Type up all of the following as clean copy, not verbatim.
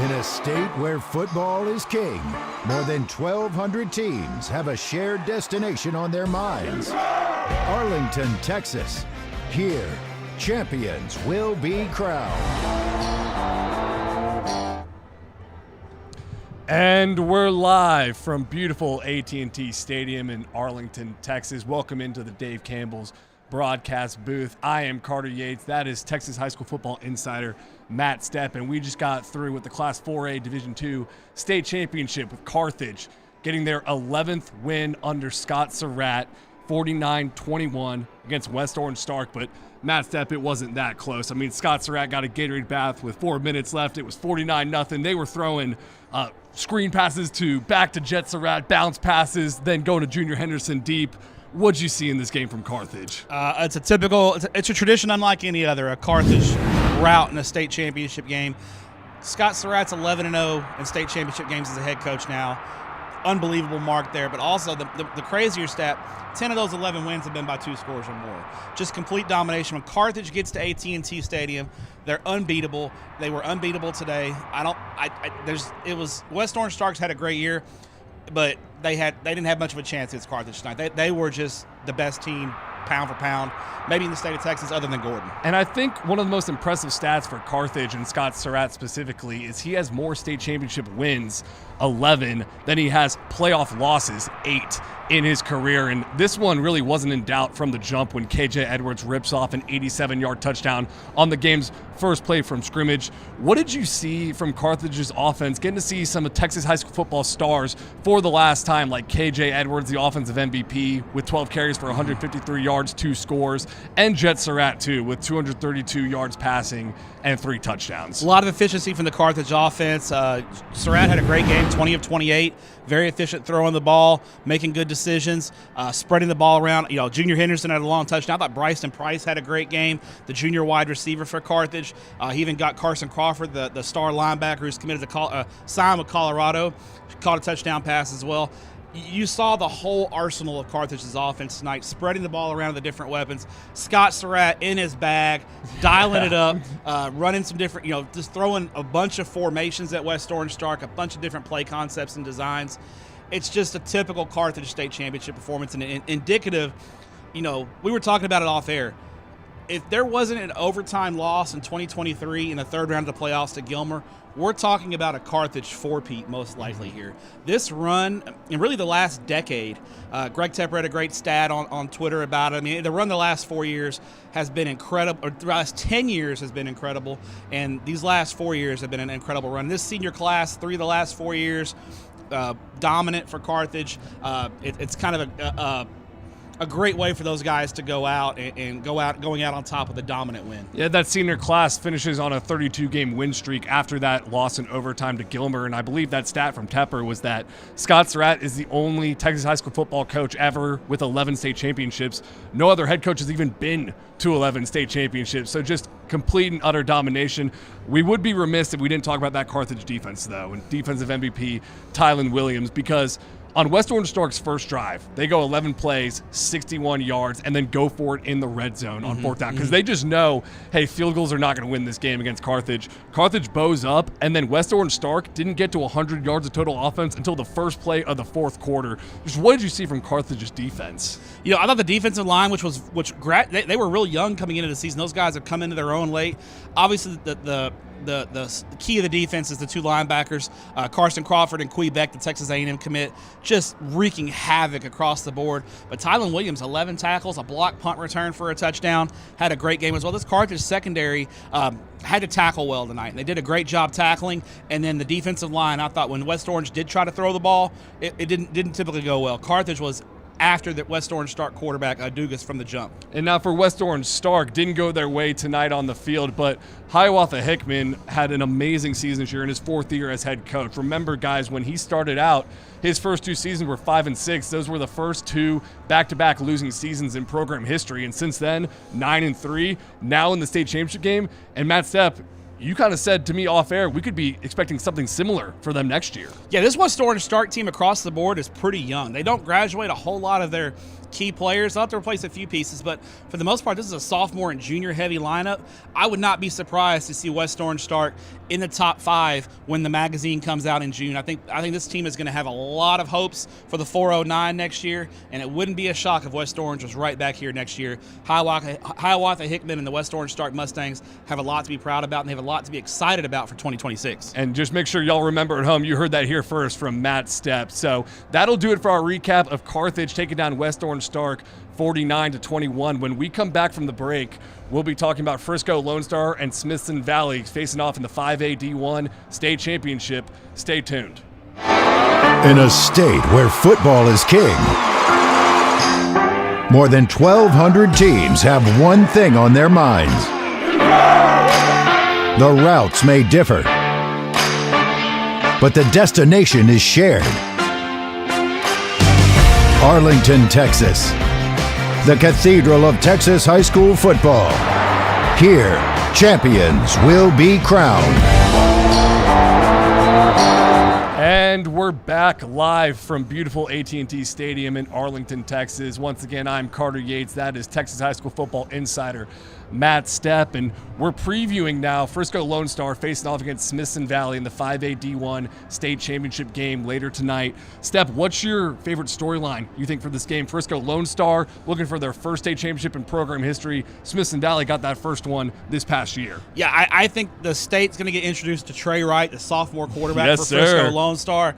In a state where football is king, more than 1,200 teams have a shared destination on their minds. Arlington, Texas. Here, champions will be crowned. And we're live from beautiful AT&T Stadium in Arlington, Texas. Welcome into the Dave Campbell's broadcast booth. I am Carter Yates. That is Texas high school football insider Matt Stepp, and we just got through with the Class 4A Division II state championship with Carthage getting their 11th win under Scott Surratt, 49-21 against West Orange Stark. But Matt Stepp, it wasn't that close. I mean, Scott Surratt got a Gatorade bath with 4 minutes left. It was 49-0. They were throwing screen passes back to Jet Surratt, bounce passes, then going to Junior Henderson deep. What'd you see in this game from Carthage? It's a tradition unlike any other, a Carthage route in a state championship game. Scott Surratt's 11-0 in state championship games as a head coach now. Unbelievable mark there, but also the crazier stat, 10 of those 11 wins have been by 2 scores or more. Just complete domination. When Carthage gets to AT&T Stadium, they're unbeatable. They were unbeatable today. West Orange Starks had a great year, but they didn't have much of a chance against Carthage tonight. They were just the best team, pound for pound, maybe in the state of Texas other than Gordon. And I think one of the most impressive stats for Carthage and Scott Surratt specifically is he has more state championship wins, 11, than he has playoff losses, 8 in his career. And this one really wasn't in doubt from the jump when KJ Edwards rips off an 87-yard touchdown on the game's first play from scrimmage. What did you see from Carthage's offense, getting to see some of Texas high school football stars for the last time, like KJ Edwards, the offensive MVP, with 12 carries for 153 yards, 2 scores, and Jet Surratt, too, with 232 yards passing and 3 touchdowns. A lot of efficiency from the Carthage offense. Surratt had a great game, 20 of 28. Very efficient throwing the ball, making good decisions, spreading the ball around. Junior Henderson had a long touchdown. I thought Bryson Price had a great game, the junior wide receiver for Carthage. He even got Carson Crawford, the star linebacker who's committed to sign with Colorado, caught a touchdown pass as well. You saw the whole arsenal of Carthage's offense tonight, spreading the ball around the different weapons. Scott Surratt in his bag, dialing it up, running some different, just throwing a bunch of formations at West Orange Stark, a bunch of different play concepts and designs. It's just a typical Carthage state championship performance and indicative. We were talking about it off air. If there wasn't an overtime loss in 2023 in the third round of the playoffs to Gilmer, we're talking about a Carthage four-peat most likely here. This run, and really the last decade, Greg Tepper had a great stat on Twitter about it. I mean, the run the last 4 years has been incredible, or the last 10 years has been incredible, and these last 4 years have been an incredible run. This senior class, 3 of the last 4 years, dominant for Carthage. It's kind of a great way for those guys to go out and going out on top with a dominant win. Yeah, that senior class finishes on a 32-game win streak after that loss in overtime to Gilmer, and I believe that stat from Tepper was that Scott Surratt is the only Texas high school football coach ever with 11 state championships. No other head coach has even been to 11 state championships, so just complete and utter domination. We would be remiss if we didn't talk about that Carthage defense, though, and defensive MVP Tylen Williams, because on West Orange Stark's first drive, they go 11 plays, 61 yards, and then go for it in the red zone on 4th down because they just know, hey, field goals are not going to win this game against Carthage. Carthage bows up, and then West Orange Stark didn't get to 100 yards of total offense until the first play of the 4th quarter. Just what did you see from Carthage's defense? I thought the defensive line, they were real young coming into the season. Those guys have come into their own late. Obviously, the key of the defense is the 2 linebackers, Carson Crawford and Quee Beck, the Texas A&M commit, just wreaking havoc across the board. But Tylen Williams, 11 tackles, a block punt return for a touchdown, had a great game as well. This Carthage secondary had to tackle well tonight, and they did a great job tackling. And then the defensive line, I thought when West Orange did try to throw the ball, it didn't typically go well. Carthage was after the West Orange Stark quarterback, Dugas, from the jump. And now for West Orange Stark, didn't go their way tonight on the field, but Hiawatha Hickman had an amazing season this year in his 4th year as head coach. Remember, guys, when he started out, his first 2 seasons were 5-6. Those were the first 2 back-to-back losing seasons in program history. And since then, 9-3, now in the state championship game. And Matt Stepp, you kind of said to me off air, we could be expecting something similar for them next year. Yeah, this West Orange Stark team across the board is pretty young. They don't graduate a whole lot of their key players. They'll have to replace a few pieces, but for the most part, this is a sophomore and junior heavy lineup. I would not be surprised to see West Orange Stark in the top 5 when the magazine comes out in June. I think this team is going to have a lot of hopes for the 409 next year, and it wouldn't be a shock if West Orange was right back here next year. Hiawatha Hickman and the West Orange Stark Mustangs have a lot to be proud about, and they have a lot to be excited about for 2026. And just make sure y'all remember at home, you heard that here first from Matt Stepp. So that'll do it for our recap of Carthage taking down West Orange Stark 49-21. When we come back from the break, we'll be talking about Frisco Lone Star and Smithson Valley facing off in the 5A D1 state championship. Stay tuned. In a state where football is king, more than 1,200 teams have one thing on their minds. The routes may differ, but the destination is shared. Arlington, Texas, the cathedral of Texas high school football. Here, champions will be crowned. And we're back live from beautiful AT&T Stadium in Arlington, Texas. Once again, I'm Carter Yates. That is Texas High School Football Insider Matt Stepp, and we're previewing now Frisco Lone Star facing off against Smithson Valley in the 5A D1 state championship game later tonight. Stepp, what's your favorite storyline you think for this game? Frisco Lone Star looking for their first state championship in program history. Smithson Valley got that first one this past year. Yeah, I think the state's going to get introduced to Trey Wright, the sophomore quarterback Yes, for sir. Frisco Lone Star.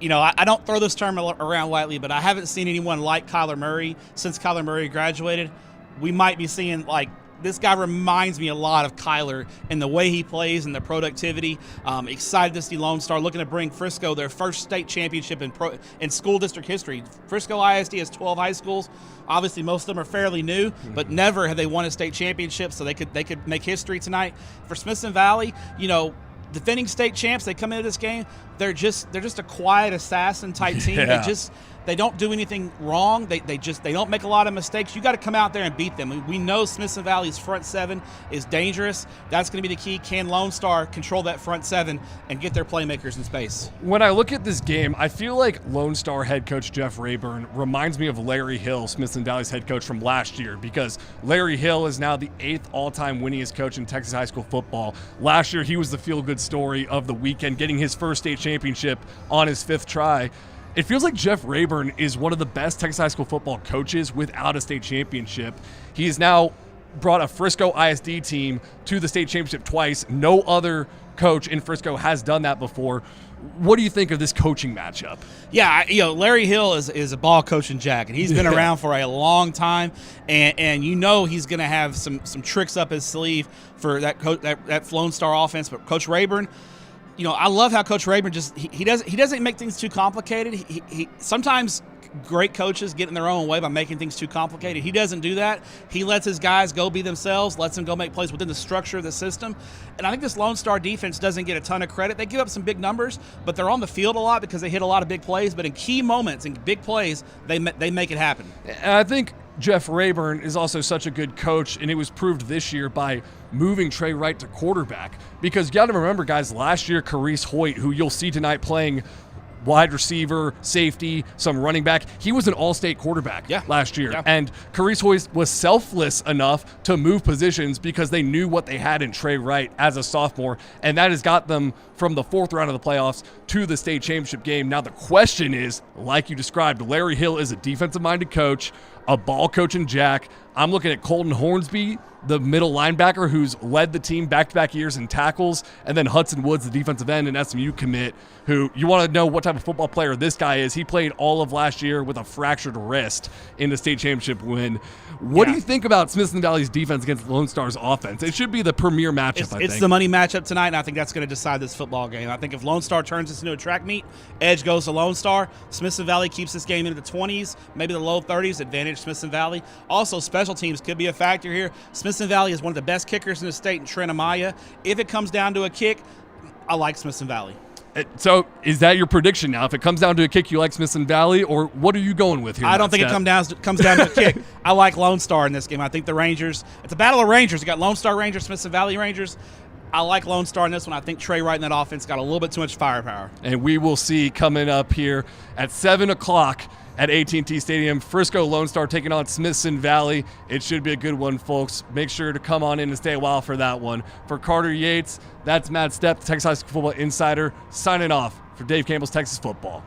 You know, I don't throw this term around lightly, but I haven't seen anyone like Kyler Murray since Kyler Murray graduated. We might be seeing, like, this guy reminds me a lot of Kyler in the way he plays and the productivity. Excited to see Lone Star looking to bring Frisco their first state championship in school district history. Frisco ISD has 12 high schools. Obviously, most of them are fairly new, but never have they won a state championship, so they could make history tonight. For Smithson Valley, you know, defending state champs, they come into this game, they're just a quiet assassin type team. Yeah. They don't do anything wrong. They don't make a lot of mistakes. You got to come out there and beat them. We know Smithson Valley's front 7 is dangerous. That's going to be the key. Can Lone Star control that front 7 and get their playmakers in space? When I look at this game, I feel like Lone Star head coach Jeff Rayburn reminds me of Larry Hill, Smithson Valley's head coach from last year, because Larry Hill is now the 8th all-time winningest coach in Texas high school football. Last year, he was the feel-good story of the weekend, getting his first state championship on his 5th try. It feels like Jeff Rayburn is one of the best Texas high school football coaches without a state championship. He has now brought a Frisco ISD team to the state championship twice. No other coach in Frisco has done that before. What do you think of this coaching matchup? Yeah, Larry Hill is a ball coaching jack, and he's been around for a long time, and you know he's going to have some tricks up his sleeve for that Lone Star offense. But Coach Rayburn, you know, I love how Coach Rayburn he doesn't make things too complicated. He sometimes great coaches get in their own way by making things too complicated. He doesn't do that. He lets his guys go be themselves, lets them go make plays within the structure of the system. And I think this Lone Star defense doesn't get a ton of credit. They give up some big numbers, but they're on the field a lot because they hit a lot of big plays. But in key moments, in big plays, they make it happen. And I think Jeff Rayburn is also such a good coach, and it was proved this year by moving Trey Wright to quarterback. Because you got to remember, guys, last year, Carice Hoyt, who you'll see tonight playing wide receiver, safety, some running back, he was an all-state quarterback last year. Yeah. And Carice Hoyt was selfless enough to move positions because they knew what they had in Trey Wright as a sophomore, and that has got them from the 4th round of the playoffs to the state championship game. Now the question is, like you described, Larry Hill is a defensive-minded coach, a ball coaching jack. I'm looking at Colton Hornsby, the middle linebacker who's led the team back-to-back years in tackles, and then Hudson Woods, the defensive end and SMU commit, who you want to know what type of football player this guy is. He played all of last year with a fractured wrist in the state championship win. What do you think about Smithson Valley's defense against Lone Star's offense? It should be the premier matchup, I think. It's the money matchup tonight, and I think that's going to decide this football game. I think if Lone Star turns this into a track meet, edge goes to Lone Star. Smithson Valley keeps this game into the 20s, maybe the low 30s, advantage Smithson Valley. Also, special teams could be a factor here. Smithson Valley is one of the best kickers in the state in Trent Amaya. If it comes down to a kick, I like Smithson Valley. So is that your prediction now? If it comes down to a kick, you like Smithson Valley, or what are you going with here? I don't think it comes down to a kick. I like Lone Star in this game. I think the Rangers, it's a battle of Rangers. You got Lone Star Rangers, Smithson Valley Rangers. I like Lone Star in this one. I think Trey Wright in that offense got a little bit too much firepower. And we will see coming up here at 7 o'clock at AT&T Stadium, Frisco Lone Star taking on Smithson Valley. It should be a good one, folks. Make sure to come on in and stay a while for that one. For Carter Yates, that's Matt Stepp, Texas High School Football Insider, signing off for Dave Campbell's Texas Football.